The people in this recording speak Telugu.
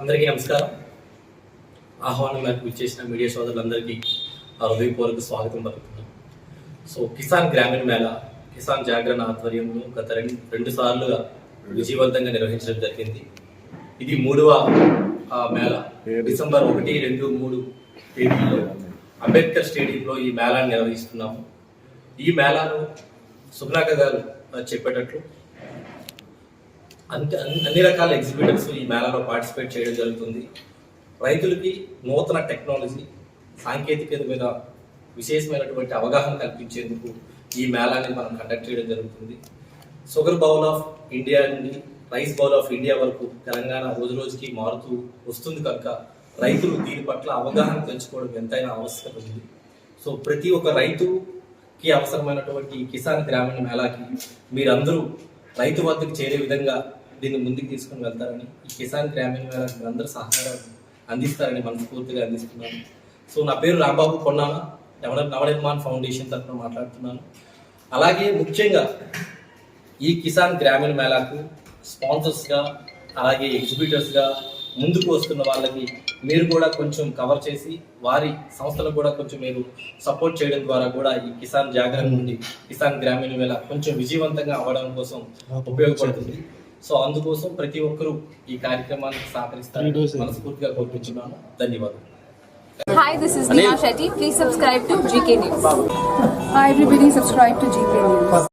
అందరికీ నమస్కారం. ఆహ్వానం మేరకు ఇచ్చేసిన మీడియా సోదరులందరికీ హృదయపూర్వక స్వాగతం పలుకుతున్నాం. సో కిసాన్ గ్రామీణ మేళా కిసాన్ జాగరణ ఆధ్వర్యంలో గత రెండు సార్లుగా విజయవంతంగా నిర్వహించడం జరిగింది. ఇది 3వ మేళా. డిసెంబర్ 1, 2, 3 తేదీలో అంబేద్కర్ స్టేడియంలో ఈ మేళాను నిర్వహిస్తున్నాము. ఈ మేళాను సుబ్నాక గారు చెప్పేటట్లు అన్ని రకాల ఎగ్జిబిటర్స్ ఈ మేళాలో పార్టిసిపేట్ చేయడం జరుగుతుంది. రైతులకి నూతన టెక్నాలజీ సాంకేతికత మీద విశేషమైనటువంటి అవగాహన కల్పించేందుకు ఈ మేళాని మనం కండక్ట్ చేయడం జరుగుతుంది. షుగర్ బౌల్ ఆఫ్ ఇండియా నుండి రైస్ బౌల్ ఆఫ్ ఇండియా వరకు తెలంగాణ రోజు రోజుకి మారుతూ వస్తుంది కనుక రైతులు దీని పట్ల అవగాహన తెచ్చుకోవడం ఎంతైనా ఆవశ్యకత ఉంది. సో ప్రతి ఒక్క రైతుకి అవసరమైనటువంటి కిసాన్ గ్రామీణ మేళాకి మీరందరూ రైతు వద్దకు చేరే విధంగా దీన్ని ముందుకు తీసుకుని వెళ్తారని, ఈ కిసాన్ గ్రామీణ మేళాకి మీరందరూ సహకారం అందిస్తారని మనస్ఫూర్తిగా అందిస్తున్నాను. సో నా పేరు రాంబాబు కొన్నాన, నవనిర్మాణ్ ఫౌండేషన్ తరఫున మాట్లాడుతున్నాను. అలాగే ముఖ్యంగా ఈ కిసాన్ గ్రామీణ మేళాకు స్పాన్సర్స్గా అలాగే ఎగ్జిబిటర్స్గా ముందుకు వస్తున్న వాళ్ళకి మీరు కూడా కొంచెం కవర్ చేసి వారి సంస్థలకు కూడా కొంచెం మీరు సపోర్ట్ చేయడం ద్వారా కూడా ఈ కిసాన్ జాగరణ నుండి కిసాన్ గ్రామీణ మేళా కొంచెం విజయవంతంగా అవ్వడం కోసం ఉపయోగపడుతుంది. సో అందుకోసం ప్రతి ఒక్కరూ ఈ కార్యక్రమానికి సహకరిస్తారని మనస్ఫూర్తిగా కోరుకుంటున్నాను. ధన్యవాదాలు. Hi, this is Neha Shetty. Please subscribe to GK News. Hi everybody, subscribe to GK News.